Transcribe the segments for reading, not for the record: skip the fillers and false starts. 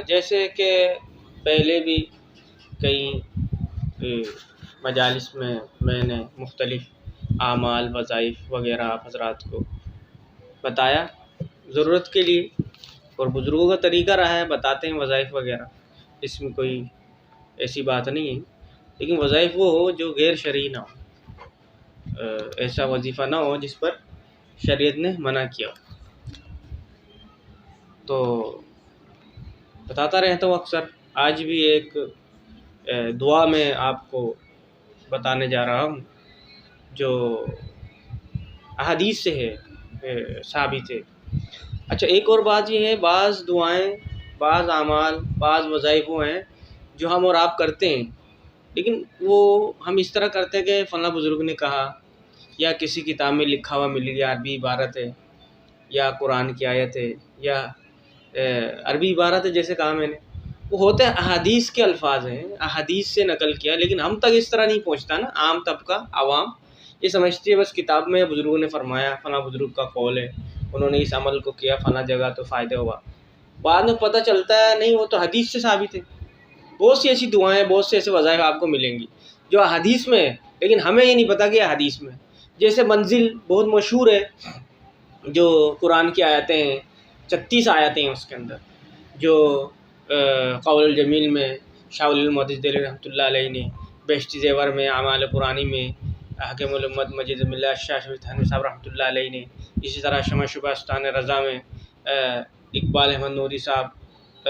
جیسے کہ پہلے بھی کئی مجالس میں نے مختلف اعمال وظائف وغیرہ آپ حضرات کو بتایا ضرورت کے لیے، اور بزرگوں کا طریقہ رہا ہے بتاتے ہیں وظائف وغیرہ، اس میں کوئی ایسی بات نہیں ہے، لیکن وظائف وہ ہو جو غیر شرعی نہ ہو، ایسا وظیفہ نہ ہو جس پر شریعت نے منع کیا، تو بتاتا رہتا ہوں اکثر۔ آج بھی ایک دعا میں آپ کو بتانے جا رہا ہوں جو احادیث سے ہے، ثابت ہے۔ اچھا، ایک اور بات یہ ہے، بعض دعائیں، بعض اعمال، بعض وظائف وہ ہیں جو ہم اور آپ کرتے ہیں، لیکن وہ ہم اس طرح کرتے ہیں کہ فلاں بزرگ نے کہا، یا کسی کتاب میں لکھا ہوا مل گیا، عربی عبارت ہے یا قرآن کی آیت ہے یا عربی عبارت ہے جیسے کہا میں نے، وہ ہوتے ہیں احادیث کے الفاظ ہیں، احادیث سے نقل کیا، لیکن ہم تک اس طرح نہیں پہنچتا نا۔ عام طبقہ، عوام یہ سمجھتی ہے بس کتاب میں بزرگوں نے فرمایا، فلاں بزرگ کا قول ہے، انہوں نے اس عمل کو کیا فلاں جگہ تو فائدہ ہوا، بعد میں پتہ چلتا ہے نہیں، وہ تو حدیث سے ثابت ہے۔ بہت سی ایسی دعائیں، بہت سے ایسے وظائف آپ کو ملیں گی جو حدیث میں ہے، لیکن ہمیں یہ نہیں پتہ کہ یہ حدیث میں ہے۔ جیسے منزل بہت مشہور ہے، جو قرآن کی آیتیں ہیں، 36 آیتیں ہیں اس کے اندر، جو قول الجمیل میں شاہ ولی المحدث دہلوی رحمۃ اللہ علیہ نے، بہشتی زیور میں، اعمال قرآنی میں حاکم الامت مجید ملہ شاہ شفیع تھانوی صاحب رحمۃ اللہ علیہ نے، اسی طرح شمع شبہ استان رضا میں اقبال احمد نوری صاحب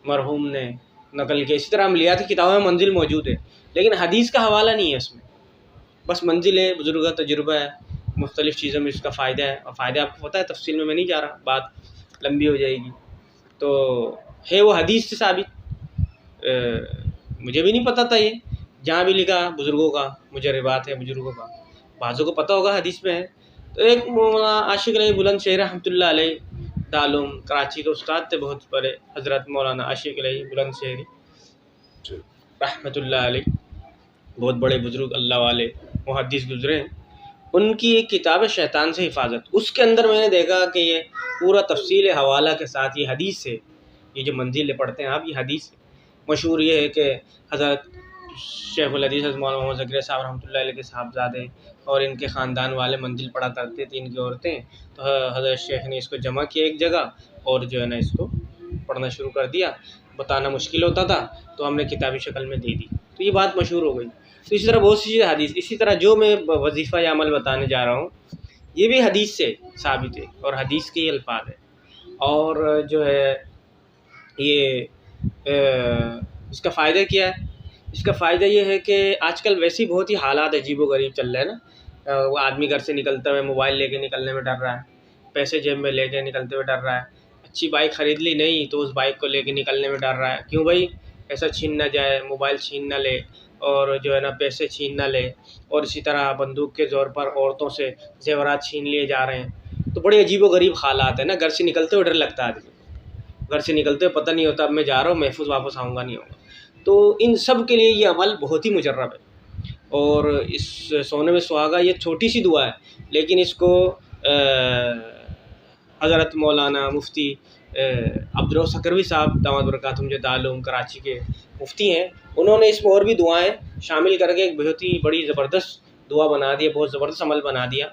مرحوم نے نقل کیا، اسی طرح عملیات کی کتابوں میں منزل موجود ہے، لیکن حدیث کا حوالہ نہیں ہے اس میں، بس منزل ہے، بزرگ کا تجربہ ہے، مختلف چیزوں میں اس کا فائدہ ہے، اور فائدہ آپ کو پتہ ہے، تفصیل میں نہیں جا رہا، بات لمبی ہو جائے گی، تو ہے وہ حدیث سے ثابت۔ مجھے بھی نہیں پتہ تھا، یہ جہاں بھی لکھا بزرگوں کا، مجھے روایت ہے بزرگوں کا، بعضوں کو پتہ ہوگا حدیث میں ہے۔ تو ایک مولانا عاشق علیہ بلند شہر رحمۃ اللہ علیہ، دارالعلوم کراچی کے استاد تھے بہت بڑے، حضرت مولانا عاشق علیہ بلند شہری رحمۃ اللہ علیہ، بہت بڑے بزرگ اللہ والے محدث گزرے ہیں۔ ان کی ایک کتاب ہے شیطان سے حفاظت، اس کے اندر میں نے دیکھا کہ یہ پورا تفصیل حوالہ کے ساتھ یہ حدیث ہے، یہ جو منزل پڑھتے ہیں آپ، یہ حدیث ہے۔ مشہور یہ ہے کہ حضرت شیخ الحدیث حضرت مولانا محمد زکریا صاحب رحمۃ اللہ علیہ کے صاحبزادے اور ان کے خاندان والے منزل پڑھا کرتے تھے، ان کی عورتیں، تو حضرت شیخ نے اس کو جمع کیا ایک جگہ، اور جو ہے نا اس کو پڑھنا شروع کر دیا، بتانا مشکل ہوتا تھا تو ہم نے کتابی شکل میں دے دی، تو یہ بات مشہور ہو گئی۔ تو اسی طرح بہت سی چیزیں حدیث، اسی طرح جو میں وظیفہ یا عمل بتانے جا رہا ہوں یہ بھی حدیث سے ثابت ہے، اور حدیث کے ہی الفاظ ہے، اور جو ہے یہ اس کا فائدہ کیا ہے؟ اس کا فائدہ یہ ہے کہ آج کل ویسے ہی بہت ہی حالات عجیب و غریب چل رہے ہیں نا، وہ آدمی گھر سے نکلتے ہوئے موبائل لے کے نکلنے میں ڈر رہا ہے، پیسے جیب میں لے کے نکلتے ہوئے ڈر رہا ہے، اچھی بائک خرید لی نہیں تو اس بائک کو لے کے نکلنے میں ڈر رہا ہے، کیوں بھائی؟ ایسا چھین نہ جائے، موبائل چھین نہ لے، اور جو ہے نا پیسے چھین نہ لے، اور اسی طرح بندوق کے زور پر عورتوں سے زیورات چھین لیے جا رہے ہیں، تو بڑے عجیب و غریب حالات ہیں نا، گھر سے نکلتے ہوئے ڈر لگتا ہے آدمی، گھر سے نکلتے ہوئے پتہ نہیں ہوتا اب میں جا رہا ہوں محفوظ واپس آؤں گا نہیں آؤں گا، تو ان سب کے لیے یہ عمل بہت ہی مجرب ہے، اور اس سونے میں سہاگا یہ چھوٹی سی دعا ہے، لیکن اس کو حضرت مولانا مفتی عبدالرؤف سکروی صاحب داماد برکاتہم جو دارالعلوم کراچی کے مفتی ہیں، انہوں نے اس میں اور بھی دعائیں شامل کر کے ایک بہت ہی بڑی زبردست دعا بنا دی، بہت زبردست عمل بنا دیا،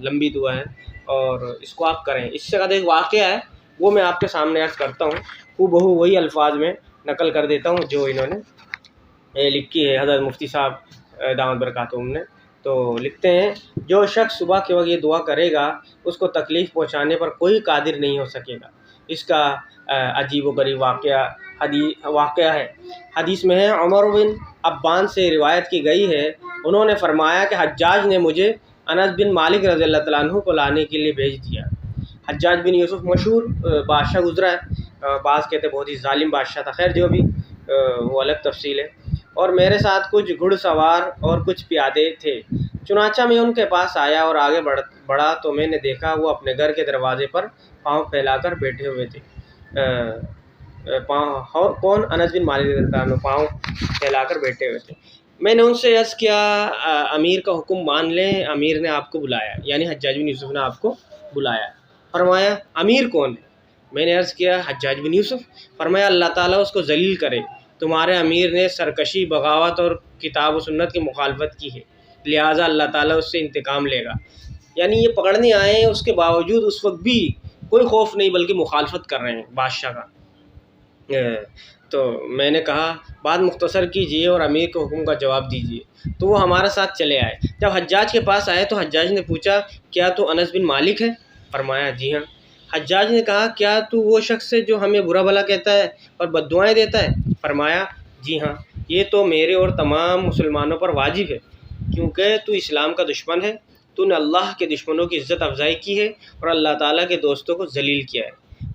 لمبی دعا ہے، اور اس کو آپ کریں۔ اس سے زیادہ ایک واقعہ ہے وہ میں آپ کے سامنے عرض کرتا ہوں، ہو بہو وہی الفاظ میں نقل کر دیتا ہوں جو انہوں نے لکھی ہے حضرت مفتی صاحب داماد برکاتہم نے، تو لکھتے ہیں، جو شخص صبح کے وقت یہ دعا کرے گا اس کو تکلیف پہنچانے پر کوئی قادر نہیں ہو سکے گا۔ اس کا عجیب و غریب واقعہ ہے، حدیث میں ہے، عمر بن عبان سے روایت کی گئی ہے، انہوں نے فرمایا کہ حجاج نے مجھے انس بن مالک رضی اللہ تعالیٰ عنہ کو لانے کے لیے بھیج دیا۔ حجاج بن یوسف مشہور بادشاہ گزرا ہے، بعض کہتے بہت ہی ظالم بادشاہ تھا، خیر جو بھی وہ الگ تفصیل ہے، اور میرے ساتھ کچھ گھڑ سوار اور کچھ پیادے تھے، چنانچہ میں ان کے پاس آیا اور آگے بڑھا تو میں نے دیکھا وہ اپنے گھر کے دروازے پر پاؤں پھیلا کر بیٹھے ہوئے تھے۔ کون؟ انس بن مالک رضی اللہ عنہ پاؤں پھیلا کر بیٹھے ہوئے تھے۔ میں نے ان سے عرض کیا امیر کا حکم مان لیں، امیر نے آپ کو بلایا، یعنی حجاج بن یوسف نے آپ کو بلایا۔ فرمایا امیر کون ہے؟ میں نے عرض کیا حجاج بن یوسف؟ فرمایا اللہ تعالیٰ اس کو ذلیل کرے، تمہارے امیر نے سرکشی، بغاوت اور کتاب و سنت کی مخالفت کی ہے، لہٰذا اللہ تعالیٰ اس سے انتقام لے گا۔ یعنی یہ پکڑنے آئے ہیں، اس کے باوجود اس وقت بھی کوئی خوف نہیں بلکہ مخالفت کر رہے ہیں بادشاہ کا۔ تو میں نے کہا بات مختصر کیجیے اور امیر کے حکم کا جواب دیجیے۔ تو وہ ہمارے ساتھ چلے آئے۔ جب حجاج کے پاس آئے تو حجاج نے پوچھا کیا تو انس بن مالک ہے؟ فرمایا جی ہاں۔ حجاج نے کہا کیا تو وہ شخص ہے جو ہمیں برا بھلا کہتا ہے اور بددعائیں دیتا ہے؟ فرمایا جی ہاں، یہ تو میرے اور تمام مسلمانوں پر واجب ہے، کیونکہ تو اسلام کا دشمن ہے، تو نے اللہ کے دشمنوں کی عزت افزائی کی ہے اور اللہ تعالیٰ کے دوستوں کو ذلیل کیا ہے۔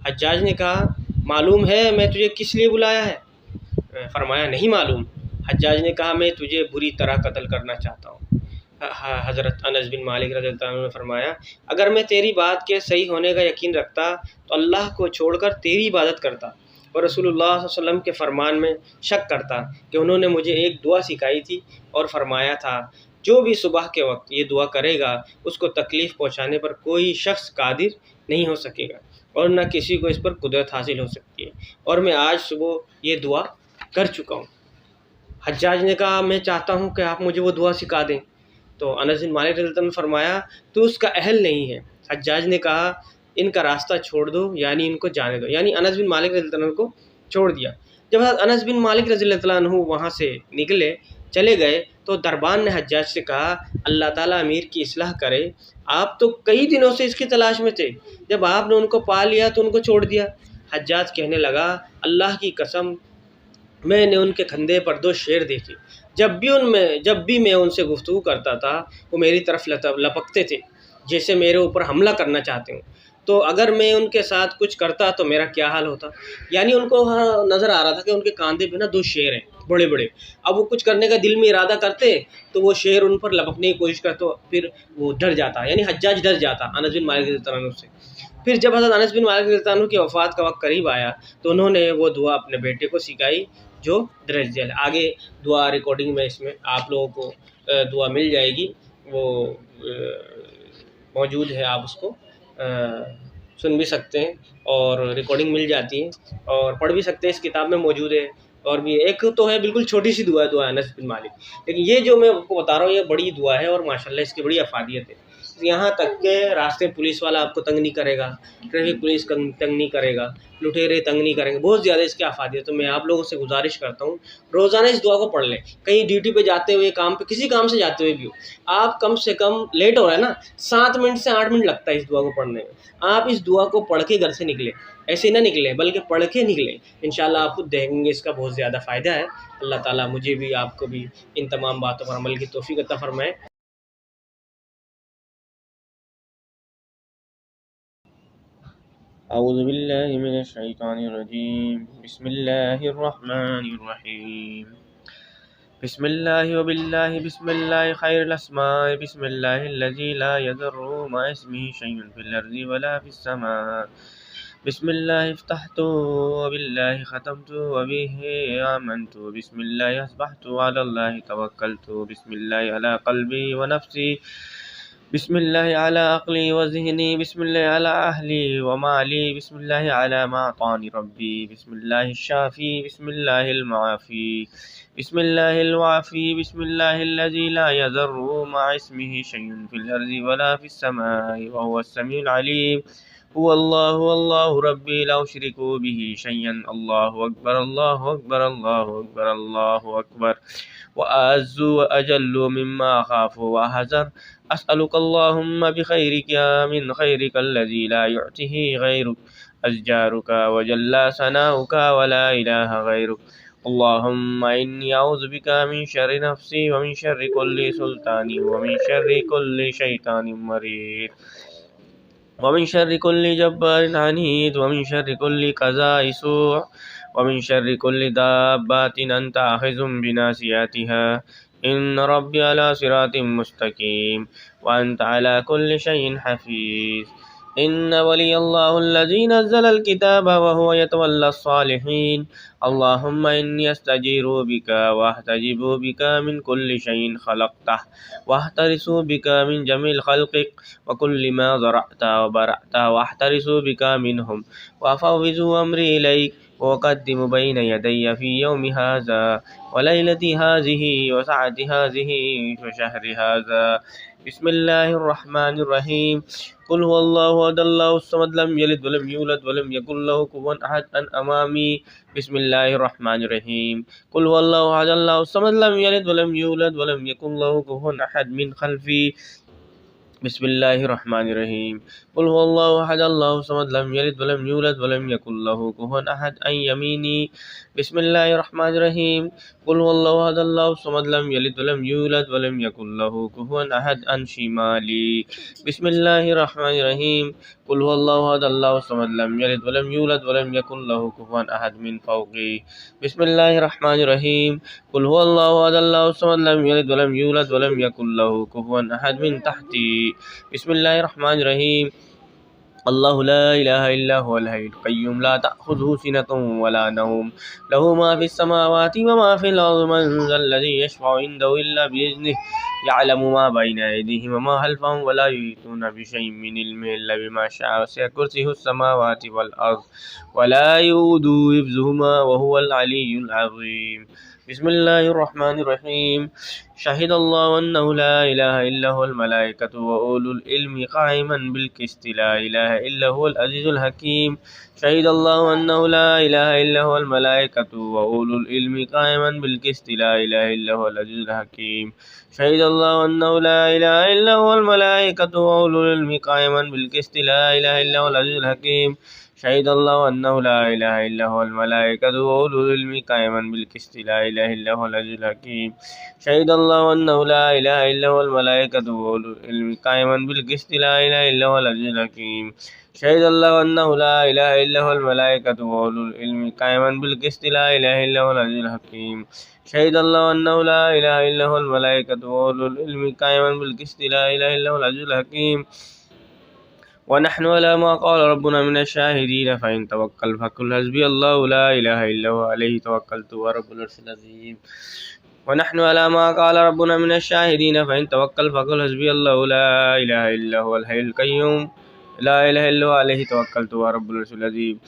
حجاج نے کہا معلوم ہے میں تجھے کس لیے بلایا ہے؟ فرمایا نہیں معلوم۔ حجاج نے کہا میں تجھے بری طرح قتل کرنا چاہتا ہوں۔ حضرت انس بن مالک رضی اللہ عنہ نے فرمایا اگر میں تیری بات کے صحیح ہونے کا یقین رکھتا تو اللہ کو چھوڑ کر تیری عبادت کرتا اور رسول اللہ صلی اللہ علیہ وسلم کے فرمان میں شک کرتا کہ انہوں نے مجھے ایک دعا سکھائی تھی اور فرمایا تھا جو بھی صبح کے وقت یہ دعا کرے گا اس کو تکلیف پہنچانے پر کوئی شخص قادر نہیں ہو سکے گا اور نہ کسی کو اس پر قدرت حاصل ہو سکتی ہے، اور میں آج صبح یہ دعا کر چکا ہوں۔ حجاج نے کہا میں چاہتا ہوں کہ آپ مجھے وہ دعا سکھا دیں۔ تو انس بن مالک رضی اللہ عنہ نے فرمایا تو اس کا اہل نہیں ہے۔ حجاج نے کہا ان کا راستہ چھوڑ دو، یعنی ان کو جانے دو، یعنی انس بن مالک رضی اللہ عنہ کو چھوڑ دیا۔ جب انس بن مالک رضی اللہ عنہ وہاں سے چلے گئے تو دربان نے حجاج سے کہا اللہ تعالیٰ امیر کی اصلاح کرے، آپ تو کئی دنوں سے اس کی تلاش میں تھے، جب آپ نے ان کو پا لیا تو ان کو چھوڑ دیا۔ حجاج کہنے لگا اللہ کی قسم میں نے ان کے کندھے پر 2 شیر دیکھے، جب بھی میں ان سے گفتگو کرتا تھا وہ میری طرف لپکتے تھے جیسے میرے اوپر حملہ کرنا چاہتے ہوں، تو اگر میں ان کے ساتھ کچھ کرتا تو میرا کیا حال ہوتا؟ یعنی ان کو نظر آ رہا تھا کہ ان کے کاندھے پہ 2 شیر ہیں بڑے بڑے، اب وہ کچھ کرنے کا دل میں ارادہ کرتے تو وہ شیر ان پر لپکنے کی کوشش کرتے، پھر وہ ڈر جاتا، یعنی حجاج ڈر جاتا انس بن مالک رضی اللہ عنہ سے۔ پھر جب حضرت انس بن مالک رضی اللہ عنہ کی وفات کا وقت قریب آیا تو انہوں نے وہ دعا اپنے بیٹے کو سکھائی جو درج ذیل ہے۔ آگے دعا ریکارڈنگ میں اس میں آپ لوگوں کو دعا مل جائے گی، وہ موجود ہے، آپ اس کو سن بھی سکتے ہیں اور ریکارڈنگ مل جاتی ہے اور پڑھ بھی سکتے ہیں، اس کتاب میں موجود ہے۔ اور بھی ایک تو ہے بالکل چھوٹی سی دعا انس بن مالک، لیکن یہ جو میں آپ کو بتا رہا ہوں یہ بڑی دعا ہے اور ماشاءاللہ اس کی بڑی افادیت ہے۔ یہاں تک کہ راستے پولیس والا آپ کو تنگ نہیں کرے گا، ٹریفک پولیس تنگ نہیں کرے گا، لٹیرے تنگ نہیں کریں گے، بہت زیادہ اس کے افادیت۔ تو میں آپ لوگوں سے گزارش کرتا ہوں روزانہ اس دعا کو پڑھ لیں، کہیں ڈیوٹی پہ جاتے ہوئے، کام پہ، کسی کام سے جاتے ہوئے بھی ہو، آپ کم سے کم لیٹ ہو رہا ہے نا 7 منٹ سے 8 منٹ لگتا ہے اس دعا کو پڑھنے میں، آپ اس دعا کو پڑھ کے گھر سے نکلیں، ایسے نہ نکلیں بلکہ پڑھ کے نکلیں، انشاءاللہ آپ خود دیکھیں گے اس کا بہت زیادہ فائدہ ہے۔ اللہ تعالیٰ مجھے بھی آپ کو بھی ان تمام باتوں پر عمل کی توفیق عطا فرمائے۔ اعوذ باللہ من الشیطان الرجیم، بسم اللہ الرحمن الرحیم، بسم اللہ وباللہ بسم اللہ خیر الاسماء، بسم اللہ الذی لا یضر مع اسمہ شیء فی الارض ولا فی السماء، بسم اللہ افتحت وباللہ ختمت وبہ آمنت، بسم اللہ اصبحت وعلی اللہ توکلت، بسم اللہ علی قلبی ونفسی، بسم اللہ علی عقلی وذہنی، بسم اللہ علی اہلی ومالی، بسم اللہ علی ما اعطانی ربی، بسم اللہ الشافی، بسم اللہ المعافی، بسم اللہ الوافی، بسم اللہ الذی لا یضر مع اسمہ شیء فی الارض ولا فی السماء وهو السمیع العلیم، هو اللہ ربی لا اشرک بہ شیئا، اللہ اکبر اللہ اکبر اللہ اکبر اللہ اکبر، واعز واجل مما اخاف واحذر، اسألک اللہم بخیرک من خیرک الذی لا یعطیہ غیرک، ازجارک وجل ثناؤک ولا الہ غیرک، اللہم انی اعوذ بک من شر نفسی ومن شر کل سلطان ومن شر کل شیطان مرید ومن شر کل جبار عنید ومن شر کل قضاء سوء ومن شر کل دابات انت آخذ بناصیتها ان ربی علی صراط مستقیم وانت علی کل شیء حفیظ۔ إن ولي الله الذي نزل الكتاب وهو يتولى الصالحين اللهم إني أستجير بك وأحتجب بك من كل شيء خلقته وأحترس بك من جميع خلقك وكل ما زرعت وبرعت وأحترس بك منهم وأفوض أمري إليك وأقدم بين يدي في يوم هذا وليلتي هذه وساعتي هذه وشهر هذا بسم الله الرحمن الرحيم قل هو الله أحد الله الصمد لم يلد ولم يولد ولم يكن له كفوا أحد أن أمامي بسم الله الرحمن الرحيم قل هو الله أحد الله الصمد لم يلد ولم يولد ولم يكن له كفوا أحد من خلفي بسم الله الرحمن الرحيم قل هو الله أحد الله الصمد لم يلد ولم يولد ولم يكن له كفوا أحد عن يميني بسم الله الرحمن الرحيم قل هو الله أحد الله الصمد لم يلد ولم يولد ولم يكن له كفوا أحد عن شمالي بسم الله الرحمن الرحيم قل هو الله أحد الله الصمد لم يلد ولم يولد ولم يكن له كفوا أحد من فوقي بسم الله الرحمن الرحيم قل هو الله أحد الله الصمد لم يلد ولم يولد ولم يكن له كفوا أحد من تحتي بسم الله الرحمن الرحيم الله لا إله إلا هو الحي القيوم لا تأخذه سنة ولا نوم له ما في السماوات وما في الأرض من ذا الذي يشفع عنده إلا بإذنه يعلم ما بين أيديهم وما خلفهم ولا يحيطون بشيء من علمه إلا بما شاء وسع كرسيه السماوات والأرض ولا يؤوده حفظهما وهو العلي العظيم بسم الله الرحمن الرحيم شهد الله أنه لا إله إلا هو الملائكة وأولو العلم قائما بالقسط لا إله إلا هو العزيز الحكيم شهد الله أنه لا إله إلا هو الملائكة وأولو العلم قائما بالقسط لا إله إلا هو العزيز الحكيم شهد الله أنه لا إله إلا هو الملائكة وأولو العلم قائما بالقسط لا إله إلا هو العزيز الحكيم شهد الله أنه لا إله إلا هو الملائكة وأولو العلم قائما بالقسط لا إله إلا هو العزيز الحكيم شهد الله أنه لا إله إلا هو الملائكة وأولو العلم قائما بالقسط لا إله إلا هو العزيز الحكيم شهد الله أنه لا إله إلا هو الملائكة وأولو العلم قائما بالقسط لا إله إلا هو العزيز الحكيم شهد الله أنه لا إله إلا هو الملائكة وأولو العلم قائما بالقسط لا إله إلا هو العزيز الحكيم ونحن على ما قال ربنا من الشاهدين فإن توكل فقل حسبي الله لا إله إلا هو عليه توكلت ورب العرش العظيم ونحن على ما قال ربنا من الشاهدين فإن توكل فقل حسبي الله لا إله إلا هو الحي القيوم لا إله إلا هو عليه توكلت ورب العرش العظيم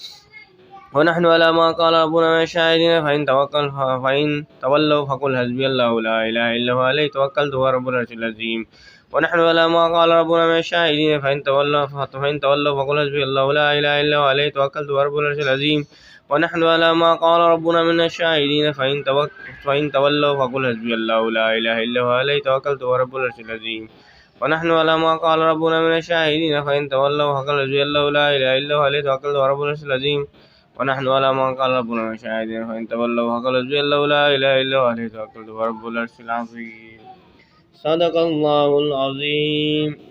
ونحن على ما قال ربنا من الشاهدين فإن تولوا فقل حسبي الله لا إله إلا هو عليه توكلت ورب العرش العظيم ونحن على ما قال ربنا من الشاهدين فإن تولوا فقل حسبي الله لا إله إلا هو عليه توكلت ورب العرش العظيم ونحن على ما قال ربنا من الشاهدين فإن تولوا فقل حسبي الله لا إله إلا هو عليه توكلت ورب العرش العظيم ونحن على ما قال ربنا من الشاهدين فإن تولوا فقل حسبي الله لا إله إلا هو عليه توكلت ورب العرش العظيم ونحن على ما قال ربنا من الشاهدين فإن تولوا فقل حسبي الله لا إله إلا هو عليه توكلت ورب العرش العظيم صدق الله العظيم.